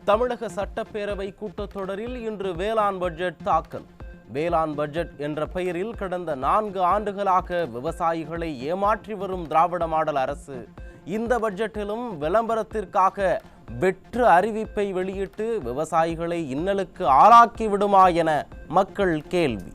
தமிழக சட்டப்பேரவை கூட்டத்தொடரில் இன்று வேளாண் பட்ஜெட் தாக்கல். வேளாண் பட்ஜெட் என்ற பெயரில் கடந்த 4 ஆண்டுகளாக விவசாயிகளை ஏமாற்றி வரும் திராவிட மாடல் அரசு இந்த பட்ஜெட்டிலும் விளம்பரத்திற்காக வெற்று அறிவிப்பை வெளியிட்டு விவசாயிகளை இன்னலுக்கு ஆளாக்கி விடுமா என மக்கள் கேள்வி.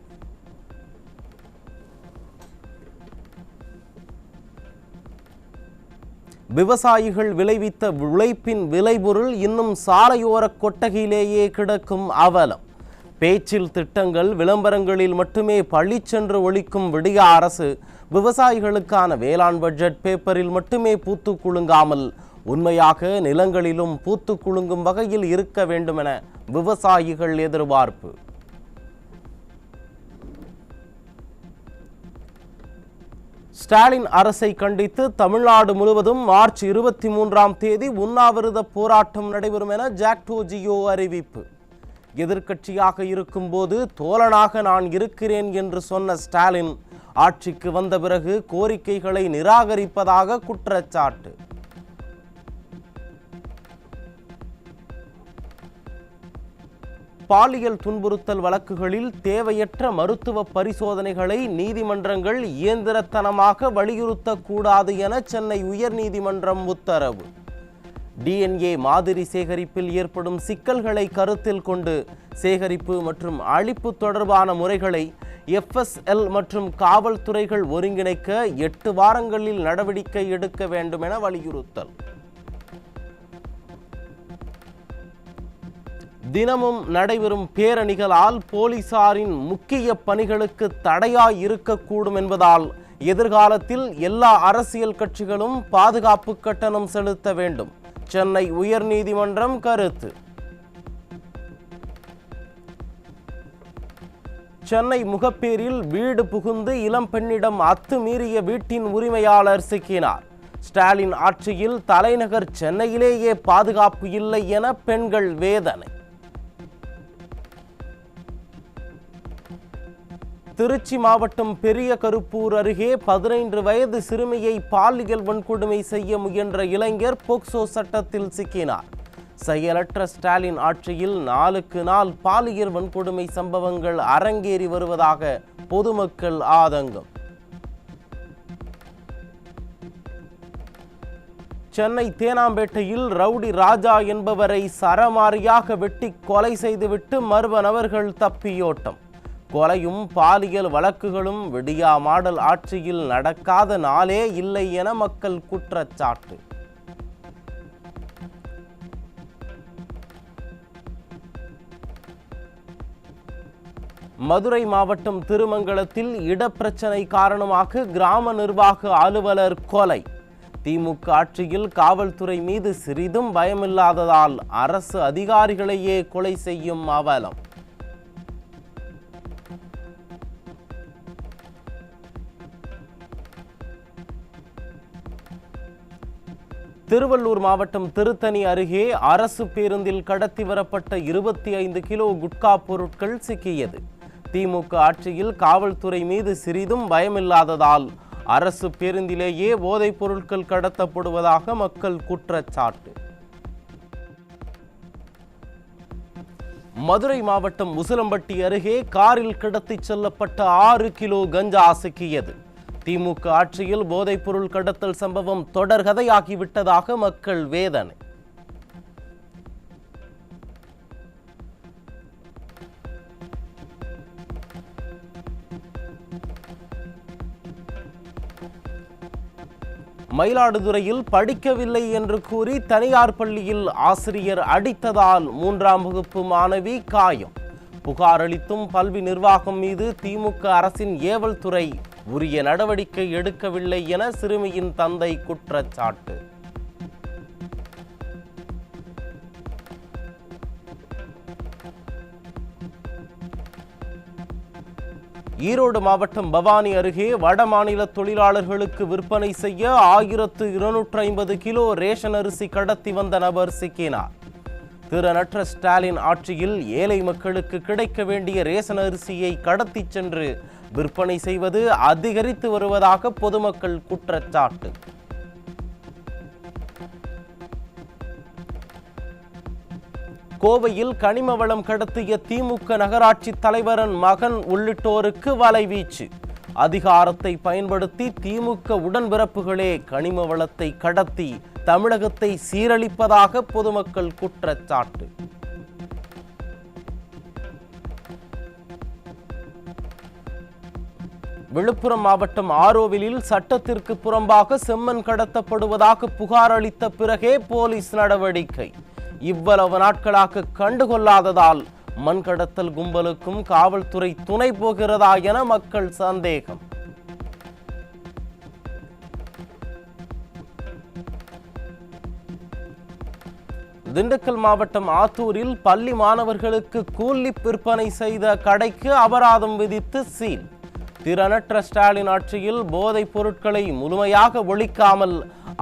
விவசாயிகள் விளைவித்த உழைப்பின் விளைபொருள் இன்னும் சாலையோர கொட்டகையிலேயே கிடக்கும் அவலம். பேச்சில் திட்டங்கள், விளம்பரங்களில் மட்டுமே பழிச்சென்று ஒழிக்கும் விடிய அரசு விவசாயிகளுக்கான வேளாண் பட்ஜெட் பேப்பரில் மட்டுமே பூத்து குலுங்காமல் உண்மையாக நிலங்களிலும் பூத்து குலுங்கும் வகையில் இருக்க வேண்டும் என விவசாயிகள் எதிர்பார்ப்பு. ஸ்டாலின் அரசை கண்டித்து தமிழ்நாடு முழுவதும் மார்ச் 23ஆம் தேதி உண்ணாவிரத போராட்டம் நடைபெறும் என ஜாக்டோ ஜியோ அறிவிப்பு. எதிர்க்கட்சியாக இருக்கும்போது தோழனாக நான் இருக்கிறேன் என்று சொன்ன ஸ்டாலின் ஆட்சிக்கு வந்த பிறகு கோரிக்கைகளை நிராகரிப்பதாக குற்றச்சாட்டு. பாலியல் துன்புறுத்தல் வழக்குகளில் தேவையற்ற மருத்துவ பரிசோதனைகளை நீதிமன்றங்கள் இயந்திரத்தனமாக வலியுறுத்தக்கூடாது என சென்னை உயர்நீதிமன்றம் உத்தரவு. டிஎன்ஏ மாதிரி சேகரிப்பில் ஏற்படும் சிக்கல்களை கருத்தில் கொண்டு சேகரிப்பு மற்றும் அழிப்பு தொடர்பான முறைகளை FSL மற்றும் காவல்துறைகள் ஒருங்கிணைக்க 8 வாரங்களில் நடவடிக்கை எடுக்க வேண்டும் என வலியுறுத்தல். தினமும் நடைபெறும் பேரணிகளால் போலீசாரின் முக்கிய பணிகளுக்கு தடையாய் இருக்கக்கூடும் என்பதால் எதிர்காலத்தில் எல்லா அரசியல் கட்சிகளும் பாதுகாப்பு கட்டணம் செலுத்த வேண்டும். சென்னை உயர்நீதிமன்றம் கருத்து. சென்னை முகப்பேரில் வீடு புகுந்து இளம் பெண்ணிடம் அத்துமீறிய வீட்டின் உரிமையாளர் சிக்கினார். ஸ்டாலின் ஆட்சியில் தலைநகர் சென்னையிலேயே பாதுகாப்பு இல்லை என பெண்கள் வேதனை. திருச்சி மாவட்டம் பெரிய கருப்பூர் அருகே 15 வயது சிறுமியை பாலியல் வன்கொடுமை செய்ய முயன்ற இளைஞர் போக்சோ சட்டத்தில் சிக்கினார். செயலற்ற ஸ்டாலின் ஆட்சியில் நாளுக்கு நாள் பாலியல் வன்கொடுமை சம்பவங்கள் அரங்கேறி வருவதாக பொதுமக்கள் ஆதங்கம். சென்னை தேனாம்பேட்டையில் ரவுடி ராஜா என்பவரை சரமாரியாக வெட்டி கொலை செய்துவிட்டு மர்ம நபர்கள் தப்பியோட்டம். கொலையும் பாலியல் வழக்குகளும் விடியா மாடல் ஆட்சியில் நடக்காத நாளே இல்லை என மக்கள் குற்றச்சாட்டு. மதுரை மாவட்டம் திருமங்கலத்தில் இடப்பிரச்சனை காரணமாக கிராம நிர்வாக அலுவலர் கொலை. திமுக ஆட்சியில் காவல்துறை மீது சிறிதும் பயமில்லாததால் அரசு அதிகாரிகளையே கொலை செய்யும் அவலம். திருவள்ளூர் மாவட்டம் திருத்தணி அருகே அரசு பேருந்தில் கடத்தி வரப்பட்ட 25 கிலோ குட்கா பொருட்கள் சிக்கியது. திமுக ஆட்சியில் காவல்துறை மீது சிறிதும் பயமில்லாததால் அரசு பேருந்திலேயே போதைப் பொருட்கள் கடத்தப்படுவதாக மக்கள் குற்றச்சாட்டு. மதுரை மாவட்டம் உசிலம்பட்டி அருகே காரில் கடத்திச் செல்லப்பட்ட 6 கிலோ கஞ்சா சிக்கியது. திமுக ஆட்சியில் போதைப் பொருள் கடத்தல் சம்பவம் தொடர்கதையாகிவிட்டதாக மக்கள் வேதனை. மயிலாடுதுறையில் படிக்கவில்லை என்று கூறி தனியார் பள்ளியில் ஆசிரியர் அடித்ததால் 3ஆம் வகுப்பு மாணவி காயம். புகார் அளித்தும் கல்வி நிர்வாகம் மீது திமுக அரசின் ஏவல் துறை உரிய நடவடிக்கை எடுக்கவில்லை என சிறுமியின் தந்தை குற்றச்சாட்டு. ஈரோடு மாவட்டம் பவானி அருகே வடமாநில தொழிலாளர்களுக்கு விற்பனை செய்ய 1250 கிலோ ரேஷன் அரிசி கடத்தி வந்த நபர் சிக்கினார். திறனற்ற ஸ்டாலின் ஆட்சியில் ஏழை மக்களுக்கு கிடைக்க வேண்டிய ரேஷன் அரிசியை கடத்திச் சென்று விற்பனை செய்வது அதிகரித்து வருவதாக பொதுமக்கள் குற்றச்சாட்டு. கோவையில் கனிம வளம் கடத்திய திமுக நகராட்சி தலைவரின் மகன் உள்ளிட்டோருக்கு வலைவீச்சு. அதிகாரத்தை பயன்படுத்தி திமுக உடன்பிறப்புகளே கனிம வளத்தை கடத்தி தமிழகத்தை சீரழிப்பதாக பொதுமக்கள் குற்றச்சாட்டு. விழுப்புரம் மாவட்டம் ஆரோவிலில் சட்டத்திற்கு புறம்பாக செம்மண் கடத்தப்படுவதாக புகார் அளித்த பிறகே போலீஸ் நடவடிக்கை. இவ்வளவு நாட்களாக கண்டுகொள்ளாததால் மண் கடத்தல் கும்பலுக்கும் காவல்துறை துணை போகிறதா என மக்கள் சந்தேகம். திண்டுக்கல் மாவட்டம் ஆத்தூரில் பள்ளி மாணவர்களுக்கு கூலிப் விற்பனை செய்த கடைக்கு அபராதம் விதித்து சீல். திறனற்ற ஸ்டாலின் ஆட்சியில் போதைப் பொருட்களை முழுமையாக ஒழிக்காமல்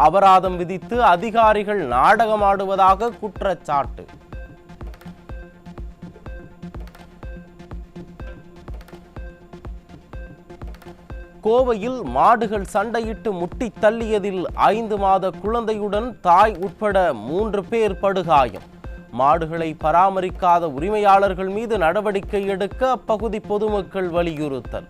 அபராதம் விதித்து அதிகாரிகள் நாடகமாடுவதாக குற்றச்சாட்டு. கோவையில் மாடுகள் சண்டையிட்டு முட்டி தள்ளியதில் 5 மாத குழந்தையுடன் தாய் உட்பட 3 பேர் படுகாயம். மாடுகளை பராமரிக்காத உரிமையாளர்கள் மீது நடவடிக்கை எடுக்க அப்பகுதி பொதுமக்கள் வலியுறுத்தல்.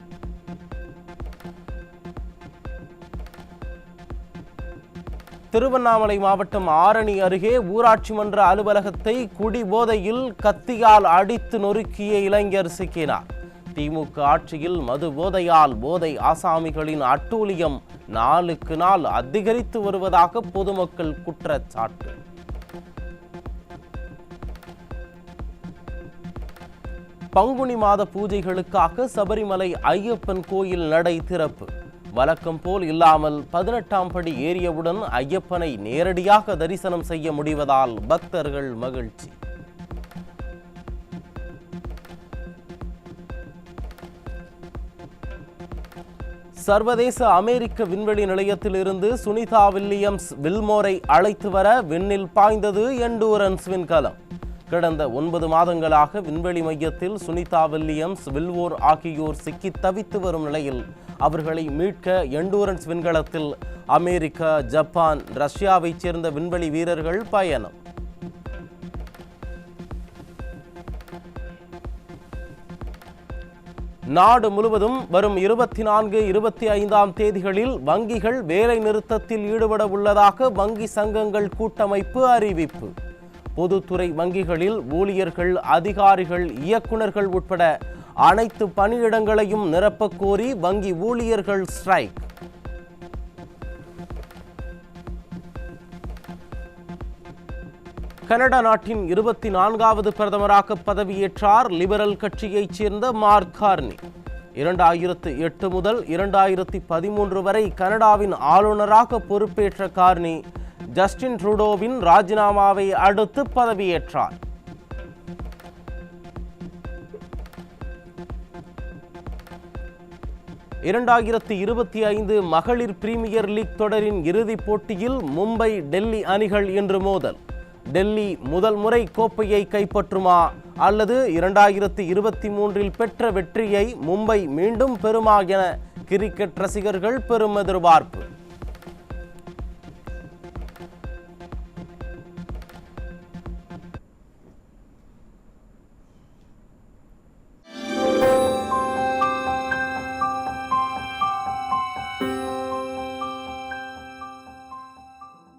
திருவண்ணாமலை மாவட்டம் ஆரணி அருகே ஊராட்சி மன்ற அலுவலகத்தை குடிபோதையில் கத்தியால் அடித்து நொறுக்கிய இளைஞர் சிக்கினார். திமுக ஆட்சியில் மது போதையால் போதை ஆசாமிகளின் அட்டூழியம் நாளுக்கு நாள் அதிகரித்து வருவதாக பொதுமக்கள் குற்றச்சாட்டு. பங்குனி மாத பூஜைகளுக்காக சபரிமலை ஐயப்பன் கோயில் நடை திறப்பு. வழக்கம் போல் இல்லாமல் 18ஆம் படி ஏறியவுடன் ஐயப்பனை நேரடியாக தரிசனம் செய்ய முடிவதால் பக்தர்கள் மகிழ்ச்சி. சர்வதேச அமெரிக்க விண்வெளி நிலையத்தில் இருந்து சுனிதா வில்லியம்ஸ் வில்மோரை அழைத்து வர விண்ணில் பாய்ந்தது எண்டூரன்ஸ் விண்கலம். கடந்த 9 மாதங்களாக விண்வெளி மையத்தில் சுனிதா வில்லியம்ஸ் வில்வோர் ஆகியோர் சிக்கி தவித்து வரும் நிலையில் அவர்களை மீட்க எண்டூரன்ஸ் விண்கலத்தில் அமெரிக்கா, ஜப்பான், ரஷ்யாவைச் சேர்ந்த விண்வெளி வீரர்கள் பயணம். நாடு முழுவதும் வரும் 24, 25ஆம் தேதிகளில் வங்கிகள் வேலை நிறுத்தத்தில் ஈடுபட உள்ளதாக வங்கி சங்கங்கள் கூட்டமைப்பு அறிவிப்பு. பொதுத்துறை வங்கிகளில் ஊழியர்கள், அதிகாரிகள், இயக்குநர்கள் உட்பட அனைத்து பணியிடங்களையும் நிரப்பக் கோரி வங்கி ஊழியர்கள் ஸ்ட்ரைக். கனடா நாட்டின் 24வது பிரதமராக பதவியேற்றார் லிபரல் கட்சியைச் சேர்ந்த மார்க் கார்னி. 2008 முதல் 2013 வரை கனடாவின் ஆளுநராக பொறுப்பேற்ற கார்னி ஜஸ்டின் ட்ரூடோவின் ராஜினாமாவை அடுத்து பதவியேற்றார். (2025) மகளிர் பிரீமியர் லீக் தொடரின் இறுதிப் போட்டியில் மும்பை, டெல்லி அணிகள் இன்று மோதல். டெல்லி முதல் முறை கோப்பையை கைப்பற்றுமா அல்லது 2023 பெற்ற வெற்றியை மும்பை மீண்டும் பெறுமா என கிரிக்கெட் ரசிகர்கள் பெரும் எதிர்பார்ப்பு.